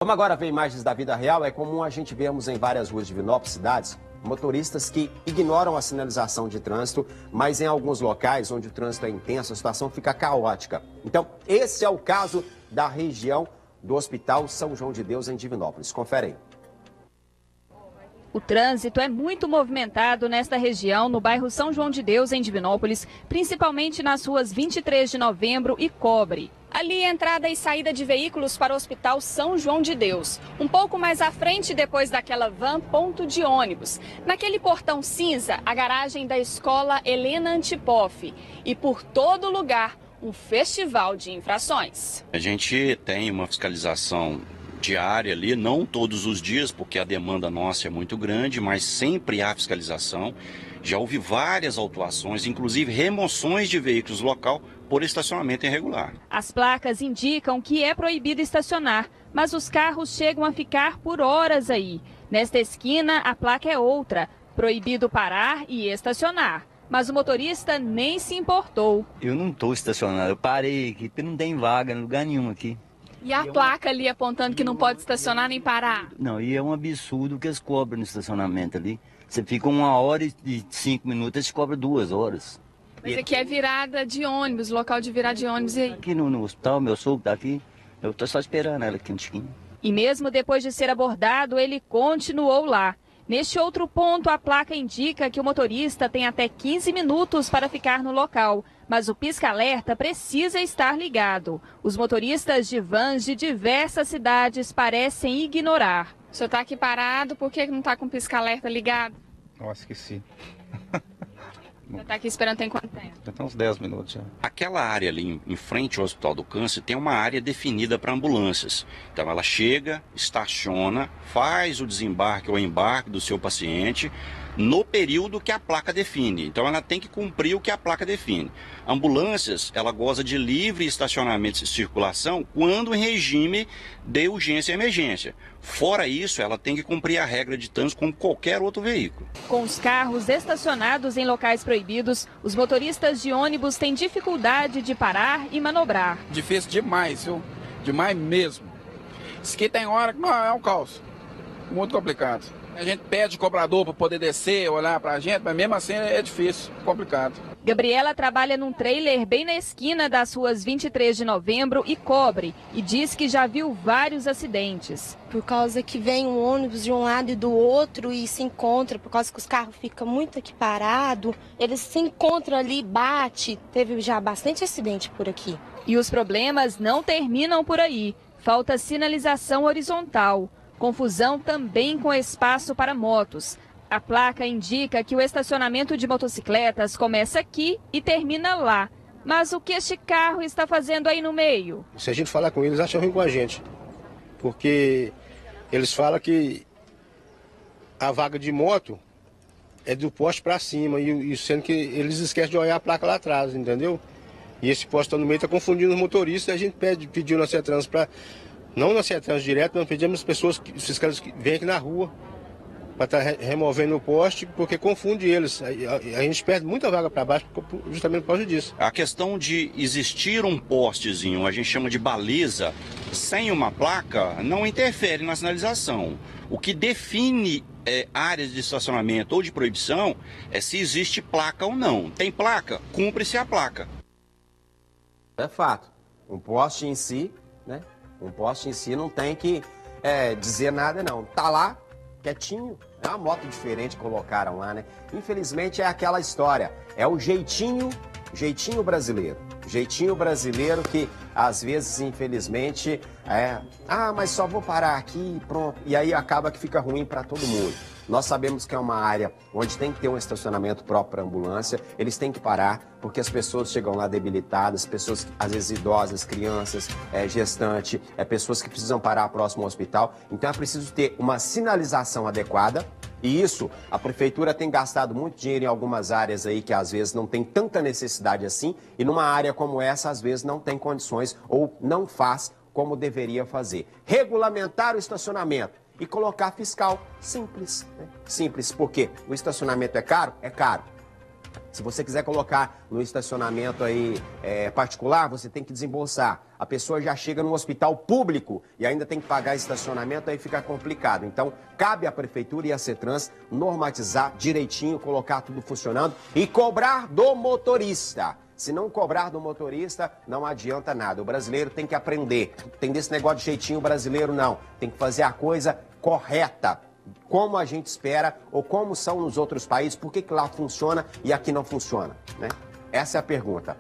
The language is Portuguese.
Como agora vem imagens da vida real, é comum a gente vermos em várias ruas de Divinópolis, cidades, motoristas que ignoram a sinalização de trânsito, mas em alguns locais onde o trânsito é intenso, a situação fica caótica. Então, esse é o caso da região do Hospital São João de Deus, em Divinópolis. Confere aí. O trânsito é muito movimentado nesta região, no bairro São João de Deus, em Divinópolis, principalmente nas ruas 23 de Novembro e Cobre. Ali, entrada e saída de veículos para o Hospital São João de Deus. Um pouco mais à frente, depois daquela van, ponto de ônibus. Naquele portão cinza, a garagem da escola Helena Antipoff. E por todo lugar, um festival de infrações. A gente tem uma fiscalização diária ali, não todos os dias, porque a demanda nossa é muito grande, mas sempre há fiscalização. Já houve várias autuações, inclusive remoções de veículos no local por estacionamento irregular. As placas indicam que é proibido estacionar, mas os carros chegam a ficar por horas aí. Nesta esquina, a placa é outra, proibido parar e estacionar. Mas o motorista nem se importou. Eu não estou estacionado, eu parei aqui, porque não tem vaga em lugar nenhum aqui. E a placa ali apontando que não pode estacionar nem parar? Não, e é um absurdo que eles cobram no estacionamento ali. Você fica 1h05, eles cobram 2 horas. Mas aqui é virada de ônibus, local de virar de ônibus aí. Aqui no hospital, meu sogro está aqui, eu estou só esperando ela aqui no esquina. E mesmo depois de ser abordado, ele continuou lá. Neste outro ponto, a placa indica que o motorista tem até 15 minutos para ficar no local, mas o pisca-alerta precisa estar ligado. Os motoristas de vans de diversas cidades parecem ignorar. O senhor está aqui parado, por que não está com o pisca-alerta ligado? Nossa, esqueci. Já está aqui esperando tem quanto tempo? Já tem uns 10 minutos já. Aquela área ali em frente ao Hospital do Câncer tem uma área definida para ambulâncias. Então ela chega, estaciona, faz o desembarque ou embarque do seu paciente no período que a placa define. Então ela tem que cumprir o que a placa define. Ambulâncias, ela goza de livre estacionamento e circulação quando em regime de urgência e emergência. Fora isso, ela tem que cumprir a regra de trânsito como qualquer outro veículo. Com os carros estacionados em locais proibidos, os motoristas de ônibus têm dificuldade de parar e manobrar. Difícil demais, viu? Demais mesmo. Isso aqui tem hora que não é um caos. Muito complicado. A gente pede cobrador para poder descer, olhar para a gente, mas mesmo assim é difícil, complicado. Gabriela trabalha num trailer bem na esquina das ruas 23 de Novembro e Cobre e diz que já viu vários acidentes. Por causa que vem um ônibus de um lado e do outro e se encontra, por causa que os carros ficam muito aqui parados, eles se encontram ali, bate. Teve já bastante acidente por aqui. E os problemas não terminam por aí. Falta sinalização horizontal. Confusão também com espaço para motos. A placa indica que o estacionamento de motocicletas começa aqui e termina lá. Mas o que este carro está fazendo aí no meio? Se a gente falar com eles, acham ruim com a gente. Porque eles falam que a vaga de moto é do poste para cima, e sendo que eles esquecem de olhar a placa lá atrás, entendeu? E esse poste está no meio, está confundindo os motoristas, e a gente pediu na CETRANS para... Não na CETRANS direto, mas pedimos as pessoas, os fiscais que vêm aqui na rua, para estar removendo o poste, porque confunde eles. A gente perde muita vaga para baixo justamente por causa disso. A questão de existir um postezinho, a gente chama de baliza, sem uma placa, não interfere na sinalização. O que define áreas de estacionamento ou de proibição é se existe placa ou não. Tem placa? Cumpre-se a placa. É fato. Um poste em si, né? Um poste em si não tem que dizer nada, não. Tá lá, quietinho. É uma moto diferente que colocaram lá, né? Infelizmente é aquela história. É o jeitinho brasileiro. Jeitinho brasileiro que, às vezes, infelizmente, mas só vou parar aqui e pronto. E aí acaba que fica ruim para todo mundo. Nós sabemos que é uma área onde tem que ter um estacionamento próprio para ambulância, eles têm que parar, porque as pessoas chegam lá debilitadas, pessoas, às vezes, idosas, crianças, gestante, pessoas que precisam parar próximo ao hospital. Então é preciso ter uma sinalização adequada, e isso, a prefeitura tem gastado muito dinheiro em algumas áreas aí que, às vezes, não tem tanta necessidade assim, e numa área como essa, às vezes, não tem condições ou não faz como deveria fazer. Regulamentar o estacionamento e colocar fiscal simples, né? Simples, porque o estacionamento é caro? É caro. Se você quiser colocar no estacionamento aí particular, você tem que desembolsar. A pessoa já chega no hospital público e ainda tem que pagar estacionamento, aí fica complicado. Então, cabe à Prefeitura e à CETRANS normatizar direitinho, colocar tudo funcionando e cobrar do motorista. Se não cobrar do motorista, não adianta nada. O brasileiro tem que aprender. Tem desse negócio de jeitinho brasileiro, não. Tem que fazer a coisa correta, como a gente espera ou como são nos outros países. Por que lá funciona e aqui não funciona, né? Essa é a pergunta.